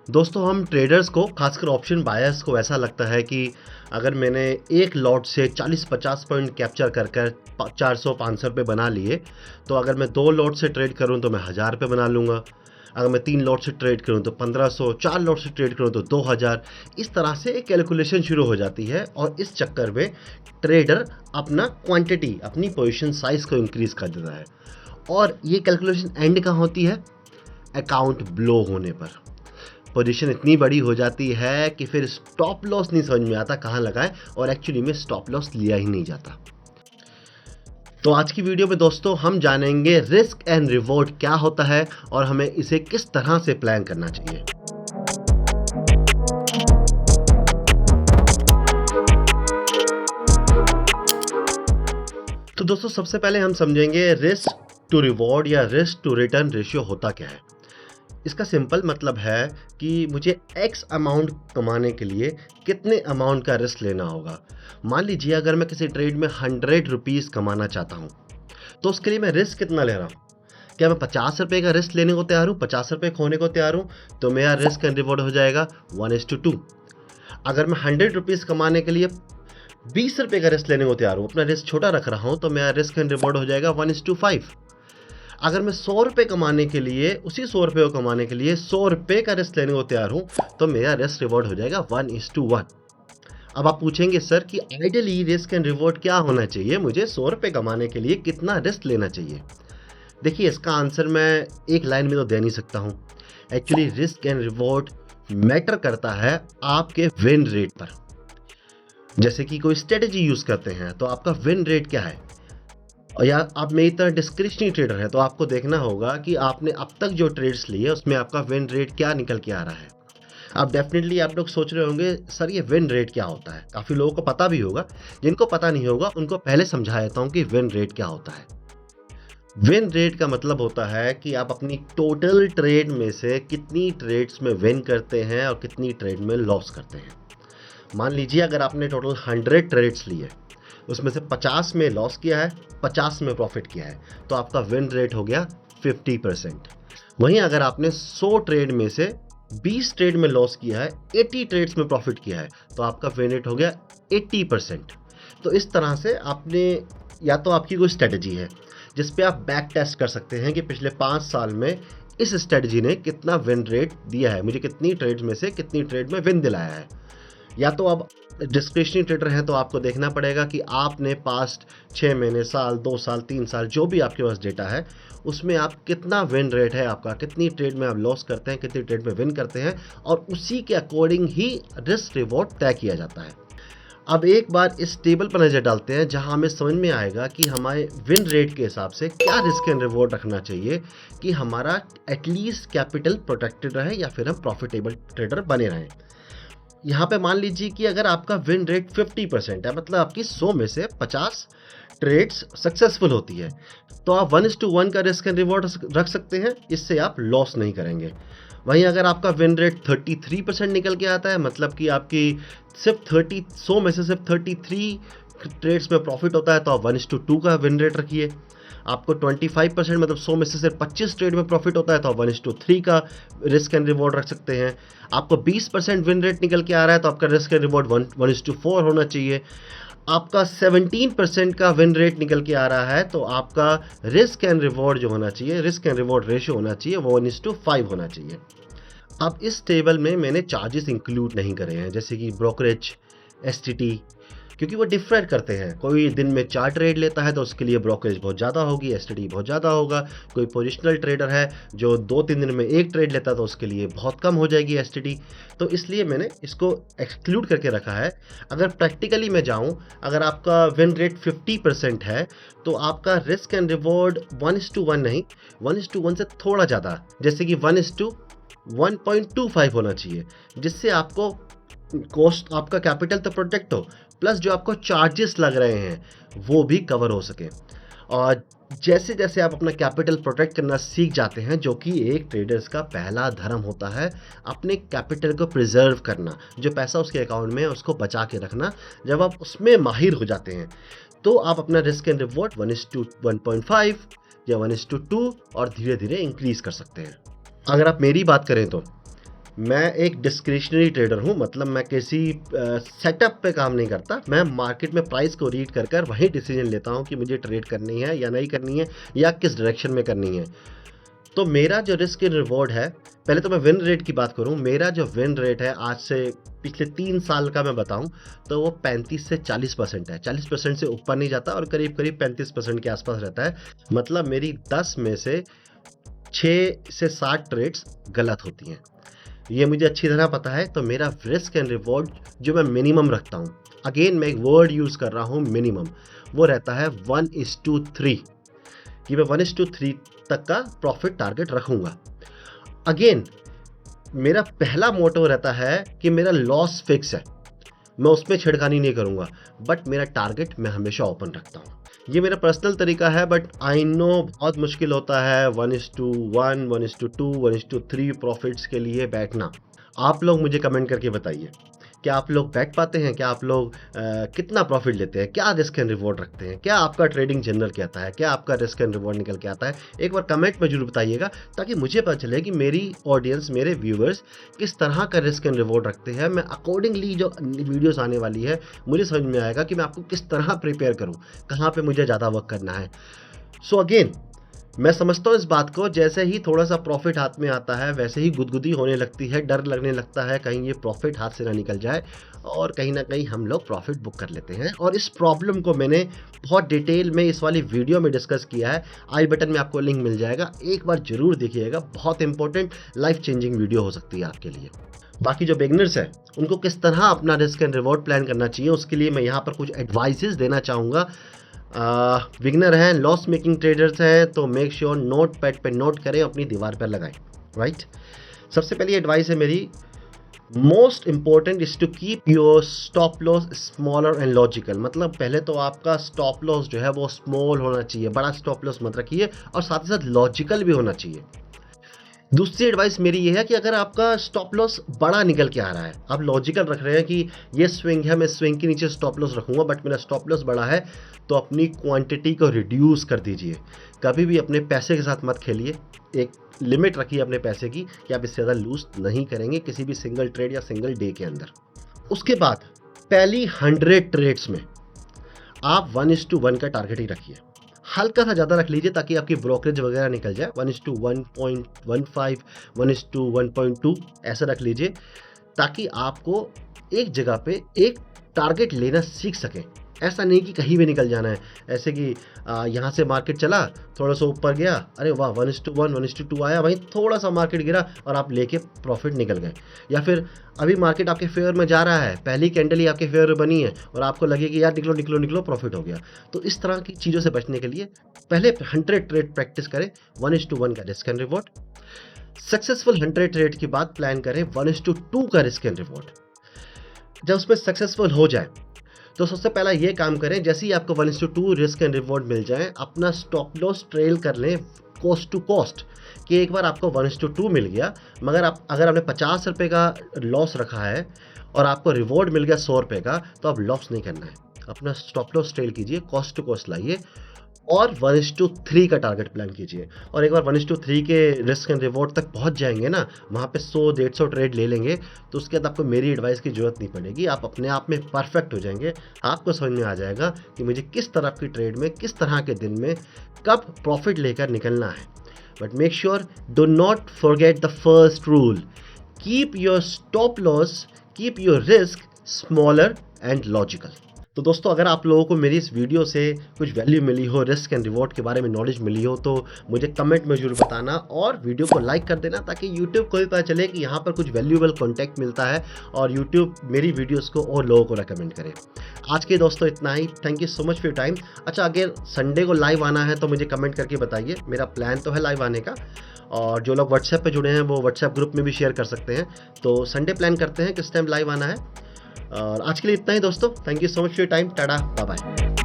दोस्तों हम ट्रेडर्स को खासकर ऑप्शन बायर्स को ऐसा लगता है कि अगर मैंने एक लॉट से 40-50 पॉइंट कैप्चर कर कर 400-500 रुपये बना लिए, तो अगर मैं 2 लॉट से ट्रेड करूं तो मैं 1000 रुपये बना लूँगा। अगर मैं 3 लॉट से ट्रेड करूं तो 1500, 4 लॉट से ट्रेड करूं तो 2000। इस तरह से एक कैलकुलेशन शुरू हो जाती है और इस चक्कर में ट्रेडर अपना क्वांटिटी, अपनी पोजीशन साइज को इंक्रीज़ कर देता है। और ये कैलकुलेशन एंड कहाँ होती है? अकाउंट ब्लो होने पर। पोजीशन इतनी बड़ी हो जाती है कि फिर स्टॉप लॉस नहीं समझ में आता कहाँ लगाएं और एक्चुअली में स्टॉप लॉस लिया ही नहीं जाता। तो आज की वीडियो में दोस्तों हम जानेंगे रिस्क एंड रिवॉर्ड क्या होता है और हमें इसे किस तरह से प्लान करना चाहिए। तो दोस्तों सबसे पहले हम समझेंगे रिस्क टू रिवॉर्ड या रिस्क टू रिटर्न रेशियो होता क्या है। इसका सिंपल मतलब है कि मुझे एक्स अमाउंट कमाने के लिए कितने अमाउंट का रिस्क लेना होगा। मान लीजिए अगर मैं किसी ट्रेड में 100 रुपीज़ कमाना चाहता हूँ, तो उसके लिए मैं रिस्क कितना ले रहा हूँ? क्या मैं 50 रुपये का रिस्क लेने को तैयार हूँ, 50 रुपये खोने को तैयार हूँ? तो मेरा रिस्क एंड रिवॉर्ड हो जाएगा 1:2। अगर मैं 100 रुपीज़ कमाने के लिए 20 रुपये का रिस्क लेने को तैयार हूँ, अपना रिस्क छोटा रख रहा हूँ, तो मेरा रिस्क एंड रिवॉर्ड हो जाएगा 1:5। अगर मैं 100 रुपये कमाने के लिए, उसी 100 रुपये को कमाने के लिए 100 रुपये का रिस्क लेने को तैयार हूँ, तो मेरा रिस्क रिवॉर्ड हो जाएगा 1:1। अब आप पूछेंगे सर कि आइडियली रिस्क एंड रिवॉर्ड क्या होना चाहिए, मुझे 100 रुपये कमाने के लिए कितना रिस्क लेना चाहिए? देखिए इसका आंसर मैं एक लाइन में तो दे नहीं सकता हूँ। Actually risk and reward matter करता है आपके विन रेट पर। जैसे कि कोई स्ट्रेटेजी यूज़ करते हैं तो आपका विन रेट क्या है, और या आप मेरी तरह डिस्क्रिशनरी ट्रेडर है तो आपको देखना होगा कि आपने अब तक जो ट्रेड्स लिए उसमें आपका विन रेट क्या निकल के आ रहा है। अब डेफिनेटली आप लोग सोच रहे होंगे सर ये विन रेट क्या होता है। काफ़ी लोगों को पता भी होगा, जिनको पता नहीं होगा उनको पहले समझा देता हूँ कि विन रेट क्या होता है। विन रेट का मतलब होता है कि आप अपनी टोटल ट्रेड में से कितनी ट्रेड्स में विन करते हैं और कितनी ट्रेड में लॉस करते हैं। मान लीजिए अगर आपने टोटल 100 ट्रेड्स लिए, उसमें से 50 में लॉस किया है, 50 में प्रॉफिट किया है, तो आपका विन रेट हो गया 50%। वहीं अगर आपने 100 ट्रेड में से 20 ट्रेड में लॉस किया है, 80 ट्रेड्स में प्रॉफिट किया है, तो आपका विन रेट हो गया 80%। तो इस तरह से आपने, या तो आपकी कोई स्ट्रेटजी है जिस पे आप बैक टेस्ट कर सकते हैं कि पिछले 5 साल में इस स्ट्रेटजी ने कितना विन रेट दिया है, मुझे कितनी ट्रेड में से कितनी ट्रेड में विन दिलाया है। या तो आप डिस्क्रिशनरी ट्रेडर हैं तो आपको देखना पड़ेगा कि आपने पास्ट 6 महीने, साल, 2 साल, 3 साल जो भी आपके पास डेटा है उसमें आप कितना विन रेट है आपका, कितनी ट्रेड में आप लॉस करते हैं, कितनी ट्रेड में विन करते हैं, और उसी के अकॉर्डिंग ही रिस्क रिवॉर्ड तय किया जाता है। अब एक बार इस टेबल पर नज़र डालते हैं जहां हमें समझ में आएगा कि हमारे विन रेट के हिसाब से क्या रिस्क एंड रिवॉर्ड रखना चाहिए कि हमारा एटलीस्ट कैपिटल प्रोटेक्टेड रहे या फिर हम प्रॉफिटेबल ट्रेडर बने रहें। यहाँ पे मान लीजिए कि अगर आपका विन रेट 50% है, मतलब आपकी 100 में से 50 ट्रेड्स सक्सेसफुल होती है, तो आप 1:1 का रिस्क एंड रिवॉर्ड रख सकते हैं, इससे आप लॉस नहीं करेंगे। वहीं अगर आपका विन रेट 33% निकल के आता है, मतलब कि आपकी सिर्फ 100 में से सिर्फ 33 ट्रेड्स में प्रॉफिट होता है, तो आप 1:2 का विन रेट रखिए। आपको 25% मतलब 100 में से सिर्फ 25 ट्रेड में प्रॉफिट होता है, तो आप 1:3 का रिस्क एंड रिवॉर्ड रख सकते हैं। आपको 20% विन रेट निकल के आ रहा है, तो आपका रिस्क एंड रिवॉर्ड 1:4 होना चाहिए। आपका 17% का विन रेट निकल के आ रहा है, तो आपका रिस्क एंड रिवॉर्ड जो होना चाहिए, रिस्क एंड रिवॉर्ड रेशियो होना चाहिए, वो 1:5 होना चाहिए। अब इस टेबल में मैंने चार्जेस इंक्लूड नहीं करे हैं, जैसे कि ब्रोकरेज, एसटीटी, क्योंकि वो डिफर करते हैं। कोई दिन में 4 ट्रेड लेता है तो उसके लिए ब्रोकरेज बहुत ज़्यादा होगी, एसटीटी बहुत ज़्यादा होगा। कोई पोजिशनल ट्रेडर है जो 2-3 दिन में 1 ट्रेड लेता है तो उसके लिए बहुत कम हो जाएगी एसटीटी। तो इसलिए मैंने इसको एक्सक्लूड करके रखा है। अगर प्रैक्टिकली मैं जाऊँ, अगर आपका विन रेट 50% है तो आपका रिस्क एंड रिवॉर्ड 1:1 नहीं, 1:1 से थोड़ा ज़्यादा, जैसे कि 1:1.25 होना चाहिए, जिससे आपको कॉस्ट, आपका कैपिटल तो प्रोटेक्ट हो, प्लस जो आपको चार्जेस लग रहे हैं वो भी कवर हो सके। और जैसे जैसे आप अपना कैपिटल प्रोटेक्ट करना सीख जाते हैं, जो कि एक ट्रेडर्स का पहला धर्म होता है, अपने कैपिटल को प्रिजर्व करना, जो पैसा उसके अकाउंट में है उसको बचा के रखना, जब आप उसमें माहिर हो जाते हैं तो आप अपना रिस्क एंड रिवॉर्ड 1:1.5 या 1:2 और धीरे धीरे इंक्रीज कर सकते हैं। अगर आप मेरी बात करें तो मैं एक डिस्क्रिशनरी ट्रेडर हूँ, मतलब मैं किसी सेटअप पे काम नहीं करता। मैं मार्केट में प्राइस को रीड कर कर वही डिसीजन लेता हूँ कि मुझे ट्रेड करनी है या नहीं करनी है, या किस डायरेक्शन में करनी है। तो मेरा जो रिस्क एंड रिवॉर्ड है, पहले तो मैं विन रेट की बात करूँ, मेरा जो विन रेट है आज से पिछले 3 साल का मैं बताऊँ, तो वो 35 से 40% है। 40% से ऊपर नहीं जाता और करीब-करीब 35% के आसपास रहता है। मतलब मेरी 10 में से 6 से 7 ट्रेड्स गलत होती हैं। ये मुझे अच्छी तरह पता है, तो मेरा रिस्क एंड रिवॉर्ड जो मैं मिनिमम रखता हूँ, अगेन मैं एक वर्ड यूज़ कर रहा हूँ मिनिमम, वो रहता है 1:3 कि मैं 1:3 तक का प्रॉफिट टारगेट रखूँगा। अगेन मेरा पहला मोटो रहता है कि मेरा लॉस फिक्स है, मैं उसमें छेड़खानी नहीं करूँगा, बट मेरा टारगेट मैं हमेशा ओपन रखता हूँ। ये मेरा पर्सनल तरीका है, बट आई नो बहुत मुश्किल होता है 1:1, 1:2, 1:3 प्रॉफिट्स के लिए बैठना। आप लोग मुझे कमेंट करके बताइए, क्या आप लोग बैठ पाते हैं? क्या आप लोग कितना प्रॉफिट लेते हैं? क्या रिस्क एंड रिवॉर्ड रखते हैं? क्या आपका ट्रेडिंग जनरल कहता है? क्या आपका रिस्क एंड रिवॉर्ड निकल के आता है? एक बार कमेंट में ज़रूर बताइएगा, ताकि मुझे पता चले कि मेरी ऑडियंस, मेरे व्यूअर्स किस तरह का रिस्क एंड रिवॉर्ड रखते हैं। मैं अकॉर्डिंगली जो वीडियोज़ आने वाली है, मुझे समझ में आएगा कि मैं आपको किस तरह प्रिपेयर करूँ, कहाँ पे मुझे ज़्यादा वर्क करना है। सो अगेन मैं समझता हूँ इस बात को, जैसे ही थोड़ा-सा प्रॉफ़िट हाथ में आता है, वैसे ही गुदगुदी होने लगती है, डर लगने लगता है कहीं ये प्रॉफ़िट हाथ से ना निकल जाए, और कहीं न कहीं हम लोग प्रॉफ़िट बुक कर लेते हैं। और इस प्रॉब्लम को मैंने बहुत डिटेल में इस वाली वीडियो में डिस्कस किया है। आई बटन में आपको लिंक मिल जाएगा, एक बार ज़रूर देखिएगा, बहुत इंपॉर्टेंट लाइफ़ चेंजिंग वीडियो हो सकती है आपके लिए। बाकी जो बिगिनर्स हैं, उनको किस तरह अपना रिस्क एंड रिवॉर्ड प्लान करना चाहिए, उसके लिए मैं यहाँ पर कुछ एडवाइसेस देना चाहूँगा। बिगिनर हैं, लॉस मेकिंग ट्रेडर्स हैं, तो मेक श्योर नोट पैड पे नोट करें, अपनी दीवार पर लगाएं, राइट। सबसे पहली एडवाइस है मेरी, most important is to keep your stop loss smaller and logical. मतलब पहले तो आपका स्टॉप लॉस जो है वो स्मॉल होना चाहिए, बड़ा स्टॉप लॉस मत रखिए, और साथ ही साथ लॉजिकल भी होना चाहिए। दूसरी एडवाइस मेरी ये है कि अगर आपका स्टॉप लॉस बड़ा निकल के आ रहा है, आप लॉजिकल रख रहे हैं कि ये स्विंग है, मैं स्विंग के नीचे स्टॉप लॉस रखूंगा, बट मेरा स्टॉप लॉस बड़ा है, तो अपनी क्वांटिटी को रिड्यूस कर दीजिए। कभी भी अपने पैसे के साथ मत खेलिए, एक लिमिट रखिए अपने पैसे की कि आप इससे ज़्यादा लूज नहीं करेंगे किसी भी सिंगल ट्रेड या सिंगल डे के अंदर। उसके बाद पहली 100 ट्रेड्स में आप 1:1 का टारगेट ही रखिए, हल्का सा ज़्यादा रख लीजिए ताकि आपकी ब्रोकरेज वगैरह निकल जाए। 1:1.15, 1:1.2 ऐसा रख लीजिए, ताकि आपको एक जगह पे एक टारगेट लेना सीख सकें। ऐसा नहीं कि कहीं भी निकल जाना है, ऐसे कि यहाँ से मार्केट चला, थोड़ा सा ऊपर गया, अरे वाह 1:1, 1:2 आया, वहीं थोड़ा सा मार्केट गिरा और आप लेके प्रॉफिट निकल गए। या फिर अभी मार्केट आपके फेवर में जा रहा है, पहली कैंडल ही आपके फेवर में बनी है और आपको लगे कि यार निकलो निकलो निकलो, प्रॉफिट हो गया। तो इस तरह की चीज़ों से बचने के लिए पहले 100 ट्रेड प्रैक्टिस करें, 1:1 का risk and reward. Successful 100 trade के बाद प्लान करें 1:2 का रिस्क एंड रिवॉर्ड। जब उसमें सक्सेसफुल हो जाए, तो सबसे पहला ये काम करें, जैसे ही आपको 1:2 रिस्क एंड रिवॉर्ड मिल जाए, अपना स्टॉप लॉस ट्रेल कर लें कॉस्ट टू कॉस्ट, कि एक बार आपको 1:2 मिल गया, मगर अगर आपने 50 रुपये का लॉस रखा है और आपको रिवॉर्ड मिल गया 100 रुपये का, तो अब लॉस नहीं करना है, अपना स्टॉप लॉस ट्रेल कीजिए, कॉस्ट टू कॉस्ट लाइए और 1:3 का टारगेट प्लान कीजिए। और एक बार 1:3 के रिस्क एंड रिवॉर्ड तक पहुंच जाएंगे ना, वहाँ पे 100-150 ट्रेड ले लेंगे, तो उसके बाद आपको मेरी एडवाइस की ज़रूरत नहीं पड़ेगी, आप अपने आप में परफेक्ट हो जाएंगे। आपको समझ में आ जाएगा कि मुझे किस तरह की ट्रेड में, किस तरह के दिन में कब प्रॉफिट लेकर निकलना है। But make sure, do not forget the first rule, keep your stop loss, keep your risk smaller and logical. तो दोस्तों, अगर आप लोगों को मेरी इस वीडियो से कुछ वैल्यू मिली हो, रिस्क एंड रिवॉर्ड के बारे में नॉलेज मिली हो, तो मुझे कमेंट में जरूर बताना और वीडियो को लाइक कर देना, ताकि यूट्यूब को भी पता चले कि यहाँ पर कुछ वैल्यूएबल कॉन्टेंट मिलता है और यूट्यूब मेरी वीडियोस को और लोगों को रेकमेंड करे। आज के दोस्तों इतना ही, thank you so much for your time. अच्छा, अगर संडे को लाइव आना है तो मुझे कमेंट करके बताइए, मेरा प्लान तो है लाइव आने का, और जो लोग व्हाट्सएप पे जुड़े हैं वो व्हाट्सएप ग्रुप में भी शेयर कर सकते हैं। तो संडे प्लान करते हैं किस टाइम लाइव आना है। और आज के लिए इतना ही दोस्तों, thank you so much for your time, tata bye bye.